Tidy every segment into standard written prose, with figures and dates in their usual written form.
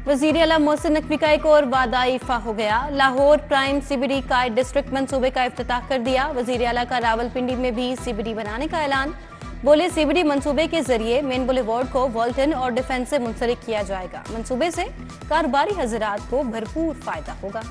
वज़ीर आला मोहसिन नकवी का एक और वादा इफा हो गया। लाहौर प्राइम सीबीडी का डिस्ट्रिक्ट मंसूबे का इफ्तिताह कर दिया। वज़ीर आला का रावलपिंडी में भी सीबीडी बनाने का ऐलान। बोले, सीबीडी मंसूबे के जरिए मेन बुलेवार्ड को वॉल्टन और डिफेंस से मुंसलिक किया जाएगा। मंसूबे से कारोबारी हजरात को भरपूर फायदा होगा।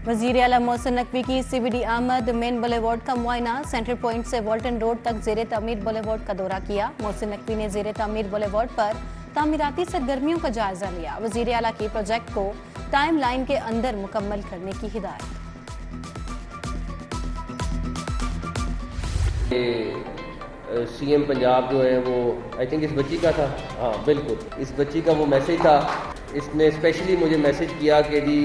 वज़ीर आला मोहसिन नकवी की सीबीडी आमद। मेन बुलेवार्ड का मुआयना। सेंट्रल पॉइंट से वॉल्टन रोड तक ज़ेरे तामीर बुलेवार्ड का दौरा किया। मोहसिन नकवी ने ज़ेरे तामीर बुलेवार्ड पर तामीराती सरगर्मियों का जायजा लिया। वज़ीर आला की प्रोजेक्ट को टाइम लाइन के अंदर मुकम्मल करने की हिदायत। सीएम पंजाब जो है वो आई थिंक इस बच्ची का था, हाँ बिल्कुल इस बच्ची का वो मैसेज था। इसने स्पेशली मुझे मैसेज किया कि जी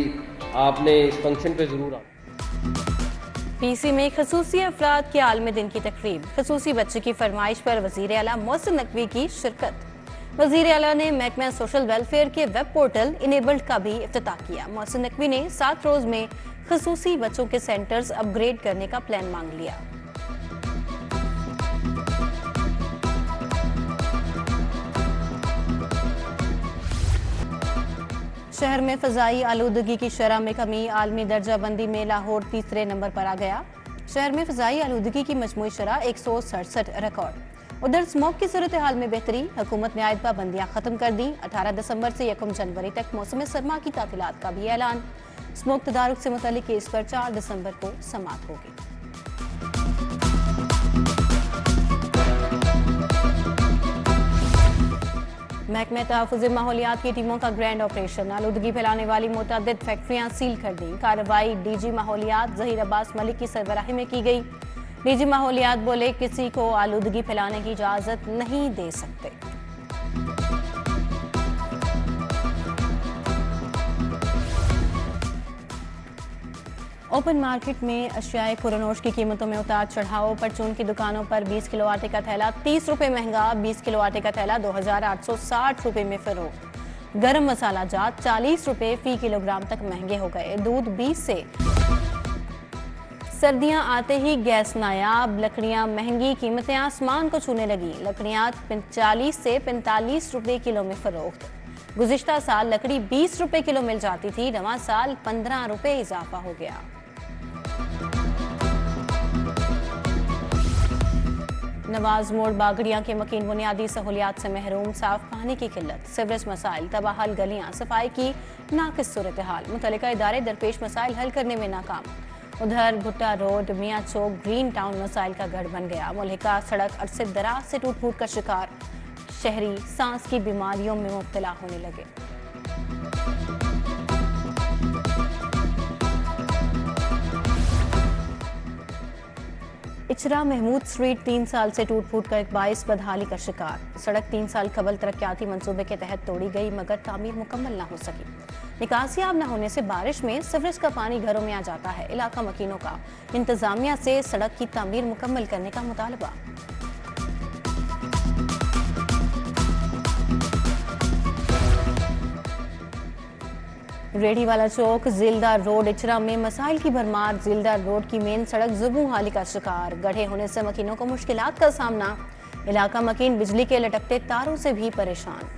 आपने इस फंक्शन पे ज़रूर आना। पीसी में खसूसी अफराद के आलमी दिन की तकरीब। खसूसी बच्चे की फरमाइश पर वज़ीर आला मोहसिन नकवी की शिरकत। वज़ीर आला ने महकमा सोशल वेलफेयर के वेब पोर्टल इनेबल्ड का भी इफ्तिताह किया। मोहसिन नकवी ने 7 रोज में खसूसी बच्चों के सेंटर्स अपग्रेड करने का प्लान मांग लिया। शहर में फ़ज़ाई आलूदगी की शरह में कमी। आलमी दर्जा बंदी में लाहौर तीसरे नंबर पर आ गया। शहर में फ़ज़ाई आलूदगी की मजमूई शरह 167 रिकॉर्ड। उधर स्मोक की सूरत हाल में बेहतरी। हुकूमत ने आयद पाबंदियां खत्म कर दी। 18 दिसंबर से 1 जनवरी तक मौसम सरमा की तातीलात का भी ऐलान। स्मोक तदारुक से मुतालिक केस पर 4 दिसंबर को समाअत होगी। महकमे तहफ़्फ़ुज़ माहौलियात की टीमों का ग्रैंड ऑपरेशन। आलूदगी फैलाने वाली मुतअद्दिद फैक्ट्रियां सील कर दी। कार्रवाई डीजी माहौलियात ज़हीर अब्बास मलिक की सरबराही में की गई। डीजी माहौलियात बोले, किसी को आलूदगी फैलाने की इजाज़त नहीं दे सकते। ओपन मार्केट में अशियाए खुरनोश की कीमतों में उतार चढ़ाव। परचून की दुकानों पर 20 किलो आटे का थैला 30 रुपए महंगा। 20 किलो आटे का थैला 2860 रुपए में फरोख्त। गरम मसाला जात 40 रुपए फी किलोग्राम तक महंगे हो गए। दूध 20 से। सर्दियां आते ही गैस नायाब। लकड़ियां महंगी। कीमतें आसमान को छूने लगी। लकड़ियां 40 से 45 रुपए किलो में फरोख्त। गुज़िश्ता साल लकड़ी 20 रुपए किलो मिल जाती थी। रवां साल 15 रुपए इजाफा हो गया। नवाज मोड़ बागड़ियां के मकीन बुनियादी सहूलियात से महरूम। साफ पानी की किल्लत, सीवरेज मसाइल, तबाहल गलियां, सफाई की नाकिस सूरत हाल। मुतल्लिका इदारे दरपेश मसाइल हल करने में नाकाम। उधर भुट्टा रोड मियाँ चौक ग्रीन टाउन मसाइल का गढ़ बन गया। मुल्हिका सड़क अरसे दराज से टूट फूट का शिकार। शहरी सांस की बीमारियों में मुब्तला होने लगे। इचरा महमूद स्ट्रीट 3 साल से टूट फूट कर एक बाइस बदहाली का शिकार। सड़क 3 साल कबल तरक्याती मंसूबे के तहत तोड़ी गई मगर तामीर मुकम्मल न हो सकी। निकासियाब न होने से बारिश में सीवरेज का पानी घरों में आ जाता है। इलाका मकीनों का इंतजामिया से सड़क की तामीर मुकम्मल करने का मुतालबा। रेडी वाला चौक जिलदार रोड इचरा में मसाइल की भरमार। जिलदार रोड की मेन सड़क जुबू हाली का शिकार। गड्ढे होने से मकीनों को मुश्किलात का सामना। इलाका मकीन बिजली के लटकते तारों से भी परेशान।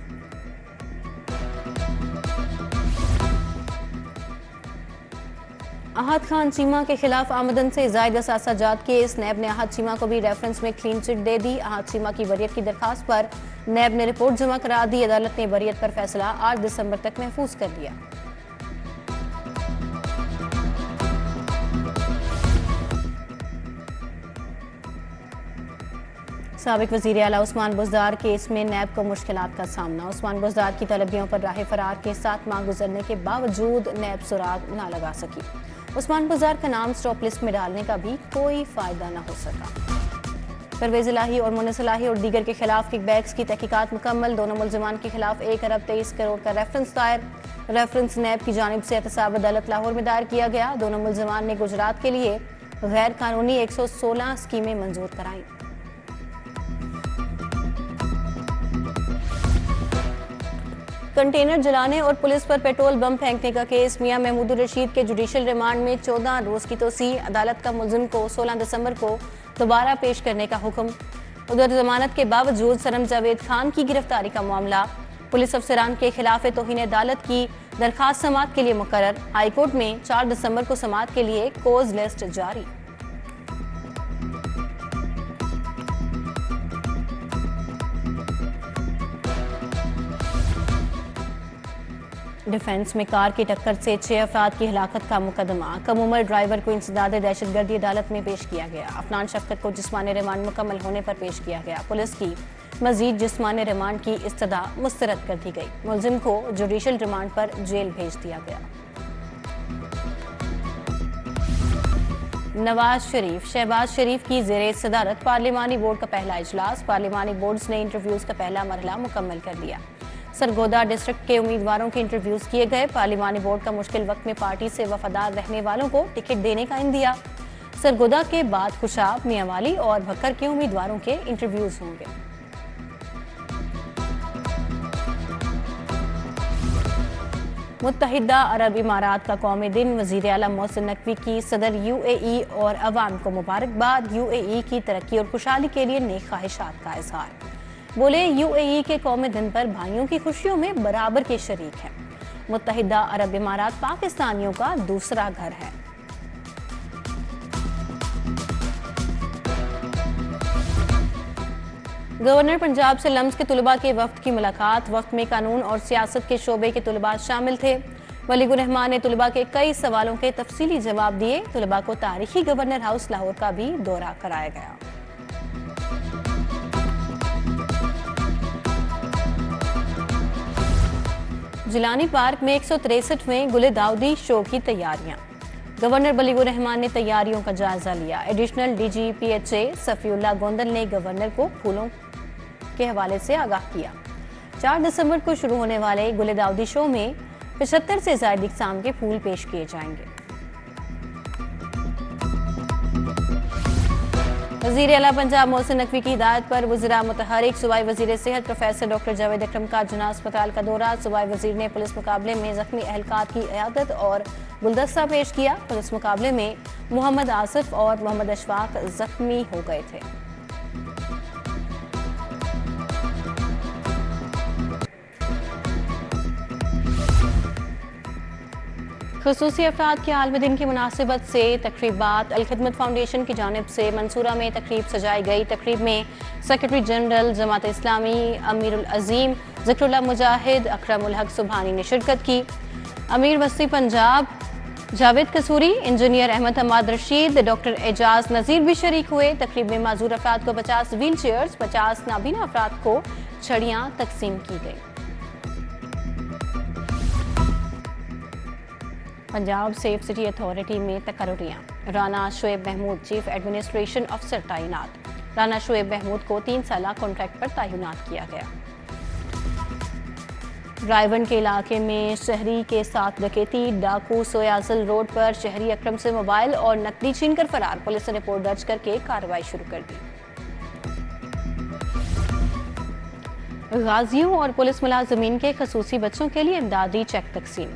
अहद खान चीमा के खिलाफ आमदन से जायद असासा जात केस। नैब ने अहद चीमा को भी रेफरेंस में क्लीन चिट दे दी। अहद चीमा की वरीयत की दरखास्त पर नैब ने रिपोर्ट जमा करा दी। अदालत ने वरीयत पर फैसला 8 दिसंबर तक महफूज कर दिया। साबिक वज़ीर आला उस्मान बुज़दार केस में नैब को मुश्किलात का सामना। उस्मान बुज़दार की तलबियों पर राह फरार के 7 माह गुजरने के बावजूद नैब सुराग ना लगा सकी। उस्मान बुज़दार का नाम स्टॉप लिस्ट में डालने का भी कोई फायदा न हो सका। परवेज़ इलाही और मुन्नस इलाही और दीगर के खिलाफ किकबैक्स की तहकीकात मुकम्मल। दोनों मुल्ज़िमान के खिलाफ 1 अरब 23 करोड़ का रेफरेंस दायर। रेफरेंस नैब की जानिब से एहतसाब अदालत लाहौर में दायर किया गया। दोनों मुल्ज़िमान ने गुजरात के लिए गैर कानूनी 116 स्कीमें मंजूर कराईं। कंटेनर जलाने और पुलिस पर पेट्रोल बम फेंकने का केस। मियां महमूदुर रशीद के जुडिशल रिमांड में 14 रोज की तोसी। अदालत का मुलजिम को 16 दिसंबर को दोबारा पेश करने का हुक्म। उधर जमानत के बावजूद सरम जावेद खान की गिरफ्तारी का मामला। पुलिस अफसरान के खिलाफ तौहीन अदालत की दरखास्त समाअत के लिए मुकर्रर। हाईकोर्ट में 4 दिसंबर को समाअत के लिए कोज लिस्ट जारी। डिफेंस में कार की टक्कर से 6 अफराद की हिलाकत का मुकदमा। कम उम्र ड्राइवर को इंसदाद दहशतगर्दी अदालत में पेश किया गया। अफनान शफकत को जिस्मानी रिमांड मुकम्मल होने पर पेश किया गया। पुलिस की मजीद जिस्मानी रिमांड की इस्तदा मुस्तरद कर दी गई। मुलजिम को जुडिशल रिमांड पर जेल भेज दिया गया। नवाज शरीफ शहबाज शरीफ की ज़ेरे सदारत पार्लिमानी बोर्ड का पहला इजलास। पार्लिमानी बोर्ड्स ने इंटरव्यूज का पहला मरहला मुकम्मल कर दिया। सरगोदा डिस्ट्रिक्ट के उम्मीदवारों के इंटरव्यूज किए गए। पार्लिमानी बोर्ड का मुश्किल वक्त में पार्टी से वफादार रहने वालों को टिकट देने का इंदिया। सरगोदा के बाद खुशाब, मियांवाली और भक्कर के उम्मीदवारों के इंटरव्यूज होंगे। मुत्तहिदा अरब इमारात का कौमी दिन। वज़ीर आला मोहसिन नकवी की सदर यूएई और अवाम को मुबारकबाद। यूएई की तरक्की और खुशहाली के लिए नेक ख्वाहिशात का इजहार। बोले यूएई के कौमी दिन पर भाइयों की खुशियों में बराबर के शरीक हैं। मुत्तहिदा अरब इमारात पाकिस्तानियों का दूसरा घर है। गवर्नर पंजाब से लम्स के तुलबा के वफ्द की मुलाकात। वफ्द में कानून और सियासत के शोबे के तुलबा शामिल थे। वलीगुर रहमान ने तुलबा के कई सवालों के तफसीली जवाब दिए। तुलबा को तारीखी गवर्नर हाउस लाहौर का भी दौरा कराया गया। जिलानी पार्क में 163वें गुले दाऊदी शो की तैयारियां। गवर्नर वलीगुर रहमान ने तैयारियों का जायजा लिया। Additional DG PHA Safiullah Gondal ने गवर्नर को फूलों के हवाले से आगाह किया। 4 दिसंबर को शुरू होने वाले गुले दाऊदी शो में 75 से ज्यादा इक़साम के फूल पेश किए जाएंगे। वज़ीर आला पंजाब मोहसिन नकवी की हिदायत पर वज़ीरा मुतहरिक सूबाई वज़ीर सेहत प्रोफेसर डॉक्टर जावेद अकरम का जना अस्पताल का दौरा। सूबाई वज़ीर ने पुलिस मुकाबले में जख्मी एहलकार की इयादत और गुलदस्ता पेश किया। पुलिस मुकाबले में मोहम्मद आसिफ और मोहम्मद अशफाक जख्मी हो गए थे। खुसूसी अफराद के आलमी दिन की मुनासिबत से तकरीबात। अलखिदमत फाउंडेशन की जानिब से मंसूरा में तकरीब सजाई गई। तकरीब में सेक्रेटरी जनरल जमात इस्लामी अमीरुल अजीम ज़िक्रुल्लाह मुजाहिद अकरमुल हक सुबहानी ने शिरकत की। अमीर वसी पंजाब जावेद कसूरी, इंजीनियर अहमद हमाद रशीद, डॉक्टर एजाज नज़ीर भी शरीक हुए। तकरीब में माजूर अफराद को 50 व्हील चेयर्स, 50 नाबीना अफराद को छड़ियाँ तकसीम की गई। पंजाब सेफ सिटी अथॉरिटी में तकर्रियाँ। राना शोएब महमूद चीफ एडमिनिस्ट्रेशन अफसर तैनात। राना शोएब महमूद को 3 साल कॉन्ट्रैक्ट पर तैनात किया गया। रायवन के इलाके में शहरी के साथ डकैती। डाकू सोयाजल रोड पर शहरी अकरम से मोबाइल और नकदी छीनकर फरार। पुलिस ने रिपोर्ट दर्ज करके कार्रवाई शुरू कर दी। गाजियों और पुलिस मुलाजमीन के खसूसी बच्चों के लिए इमदादी चेक तकसीम।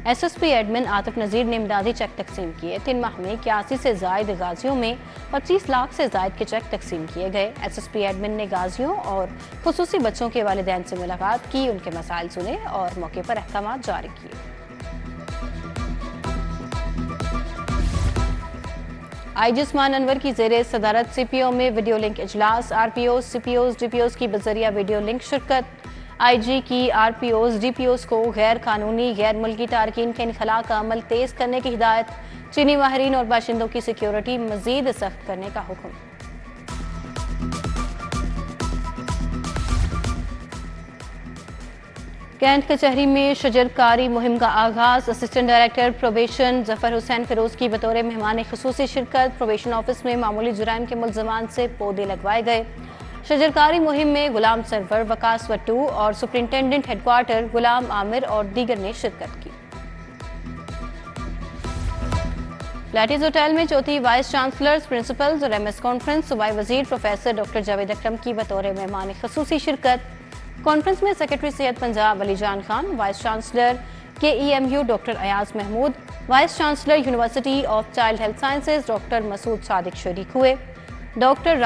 एसएसपी एडमिन आतिफ नज़ीर ने इमदादी चेक तकसीम किए। 3 माह में 81 से जायद गाजियों में 25 लाख से जायद के चेक तकसीम किए गए। एसएसपी एडमिन ने गाजियों और खुसूसी बच्चों के वालिदैन से मुलाकात की, उनके मसाइल सुने और मौके पर अहकाम जारी किए। आईजी उस्मान अनवर की ज़ेरे सदारत सीपीओ में वीडियो लिंक इजलास। आरपीओ, सीपीओ, डीपीओ की बजरिया वीडियो लिंक शिरकत। आईजी की आरपीओ, डीपीओ को गैर कानूनी गैर मुल्की तारकीन के इनखला का अमल तेज करने की हिदायत। चीनी माहरीन और बाशिंदों की सिक्योरिटी मजीद सख्त करने का हुक्म। कैंट कचहरी में शजरकारी मुहिम का आगाज। Assistant director probation Zafar Hussain Firoz की बतौर मेहमान खुसूसी शिरकत। प्रोबेशन ऑफिस में मामूली जुराइम के मुल्जमान से पौधे लगवाए गए। शजरकारी मुहिम में गुलाम सरवर, वकास वट्टू और सुपरिंटेंडेंट हेडक्वार्टर गुलाम आमिर और दीगर ने शिरकत की। लैटिस होटल में चौथी वाइस चांसलर्स, प्रिंसिपल्स और एमएस कॉन्फ्रेंस। सूबाई वजीर प्रोफेसर डॉक्टर जावेद अकरम की बतौर मेहमान खुसूसी शिरकत। कॉन्फ्रेंस में सेक्रेटरी सेहत Punjab Alijan Khan, vice chancellor KEMU doctor Ayaz Mahmood, vice chancellor university of child health sciences doctor Masood Sadiq शरीक हुए। डॉक्टर